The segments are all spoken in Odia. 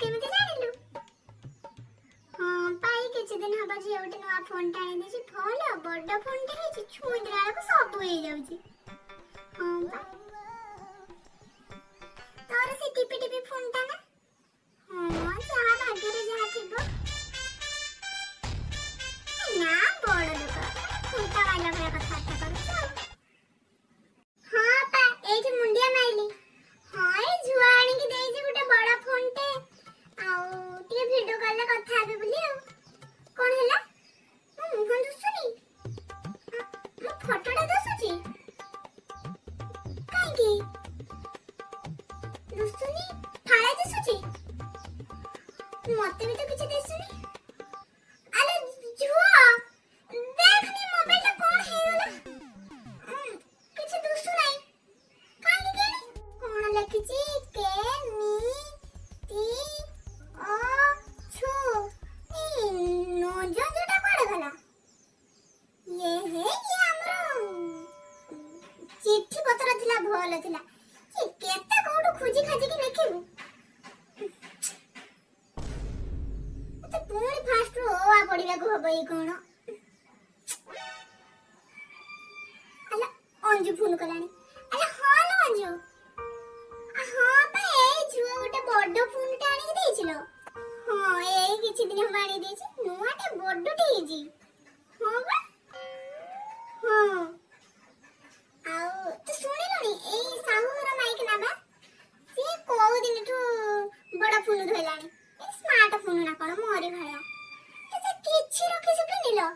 କେମିତି ଜାଣିଲୁ? ହଁ ପାଇ କିଛି ଦିନ ହବ ଝିଅ ଗୋଟେ ନୂଆ ଫୋନ୍ ଟା ଆଣି ଦେଇଛି। ଭଲ ବଡ଼ ଫୋନ୍ ଟେ ହେଇଛି, ଛୁଇଁ ଦେଲା ବେଳକୁ ସବୁ ହେଇଯାଉଛି। ହଁ ପା ତୋର ସେ ଟିପି ଟିପି ଫୋନ୍ ଟା ନା? ହଁ ଯାହା ଭାଗ୍ୟରେ ଯାହା ଥିବ। ନା ବଡ଼ ଲୋକ ଫୋନ୍ଟା ମାଇଲା ଭଳିଆ କଥାବାର୍ତ୍ତା କରୁଛୁ ଆଉ। ହଁ ପା ଏଇଠି ମୁଣ୍ଡିଆ ମାଇଲି। ହଁ ଏଇ ଝୁଅ ଆଣିକି ଦେଇଛି ଗୋଟେ ବଡ଼ ଫୋନ୍ ଟେ, ଆଉ ଟିକେ ଭିଡିଓ କଲ୍ ରେ କଥା ହେବି ବୋଲି ଆଉ। କଣ ହେଲା? ମୋ ମୁହଁ ଦୁଶୁନି? ମୋ ଫଟୋଟା ଦୁଶୁଛି? କାହିଁକି ଦୁଶୁନି? ଫାଳେ ଦିଶୁଛି? ମତେ ବି ତ କିଛି ଦିଶୁନି। ଆରେ ଝୁଅ ଦେଖନି ମୋବାଇଲଟା କଣ ହେଇଗଲା? କିଛି ଦୁଶୁ ନାହିଁ। କାହିଁକି କେଜାଣି? କଣ ଲେଖିଛି? କେ ମି ଟି ଓ ଛୁ। ଏଇ ନୋଜରଟା କୁଆଡେ ଗଲା? ଇଏ ଆମର ଚିଠି ପତ୍ର ଥିଲା, ଭଲ ଥିଲା। କେତେ କୋଉଠୁ ଖୋଜି ଖାଜିକି ଲେଖିବୁ? ମତେ ପୁଣି ଫାଷ୍ଟରୁ ଓ ଆ ପଢିବାକୁ ହବ। ଏଇ କଣ ଆଲା ଅଞ୍ଜୁ ଫୋନ କଲାଣି। ଆଲା ହଁ ଲୋ ଅଞ୍ଜୁ। ହଁ ପା ଏଇ ଝୁଅ ଗୋଟେ ବଡ ଫୋନଟେ ଆଣିକି ଦେଇছিল। ହଁ ଏଇ କିଛି ଦିନ ହବ ଆଣିକି ଦେଇଛି। ନୂଆଟେ ବଡଟେ ହେଇଛି। ହଁ ପା ହଁ। ଆଉ ତୁ ଶୁଣିଲୁଣି ଏଇ ସାହୁ ଘର ମାଇକ ନା ବା, ସିଏ କୋଉ ଦିନଠୁ ବଡ ଫୋନ ଧଇଲାଣି। ଏଇ ସ୍ମାର୍ଟ ଫୋନ ନା କଣ ମୋରି ଭଳିଆ। ସେ କିଛି ରଖି ଶିଖିନି ଲୋ।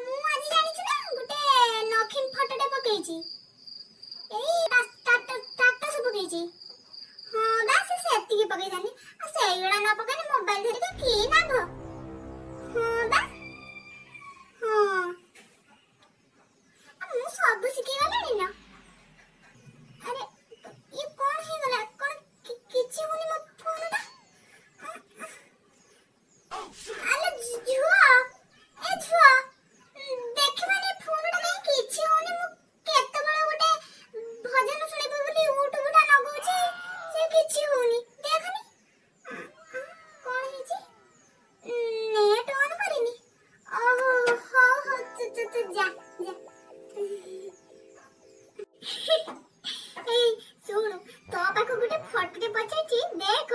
ମୁଁ ଆଜି ଜାଣିଛୁ ନା ଗୋଟେ ନଖିନ ଫଟୋଟେ ପକେଇଛି। ଏଇ ଷ୍ଟାଟସ ପକେଇଛି। ହଁ ବା ସେ ସେତିକି ପକେଇଥାନ୍ତି। ଆଉ ସେଇଗୁଡ଼ା ନ ପକେଇଲେ ମୋବାଇଲ ଧରିକି କି ଲାଭ? ହଁ ବା ହଁ ମୁଁ ସବୁ ଶିଖି ଗଲିଣି ନା। ଆରେ ଇଏ କଣ ହେଇଗଲା? କଣ କିଛି ହଉନି ମୋ ଫୋନଟା? ଆଲୋ ଝୁଅ, ଏ ଝୁଅ ଦେଖିବାନି ଫୋନଟା କାଇଁ କିଛି ହଉନି। ମୁଁ କେତେବେଳେ ଗୋଟେ ଭଜନ ଶୁଣିବି ବୋଲି ୟୁଟ୍ୟୁବଟା ଲଗଉଛି, ସେ କିଛି ହଉନି। ଦେଖନି କଣ ହେଇଛି? ନେଟ୍ ଅନ୍ କରିନି। ଓହୋ ହଉ ହଉ ତୁ ଯା ଯା। ଏଇ ଶୁଣୁ, ତୋ ପାଖକୁ ଗୋଟେ ଫଟୋଟେ ପଚାରିଛି, ଦେଖ।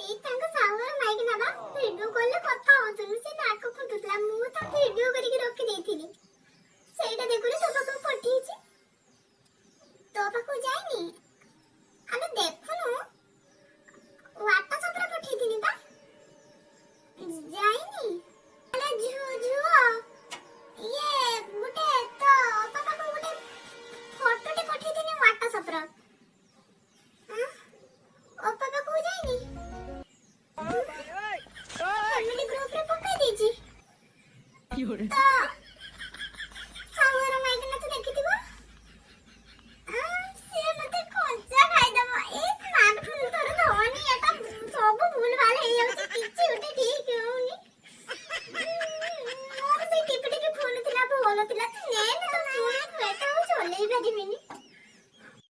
ଏଇ ତାଙ୍କ ସାଙ୍ଗର ମାଇକି ନବା ଭିଡିଓ କଲରେ କଥା ହଉଥିଲୁ। ସେ ନାକ ଫୁଟୁଥିଲା, ମୁଁ ତା ଭିଡିଓ କରିକି ରଖି ଦେଇଥିଲି। ସେଇଟା ଦେଖୁନି ତୋ ପାଖକୁ ପଠେଇଛି। ତୋ ପାଖକୁ ଯାଇନି? ଆବେ ଦେଖୁନୁ ହ୍ୱାଟ୍ସଆପରେ ପଠେଇଥିଲି ବା। ଯାଇନି? ଆରେ ଝୁଅ ଇଏ ଗୋଟେ ତ ପାଖକୁ ଗୋଟେ ଫଟୋଟେ ପଠେଇଥିଲି ହ୍ୱାଟ୍ସଆପର। ଅପା ପାଖକୁ ଯାଇନି? ଫ୍ୟାମିଲି ଗ୍ରୁପରେ ପକେଇ ଦେଇଛି। ତ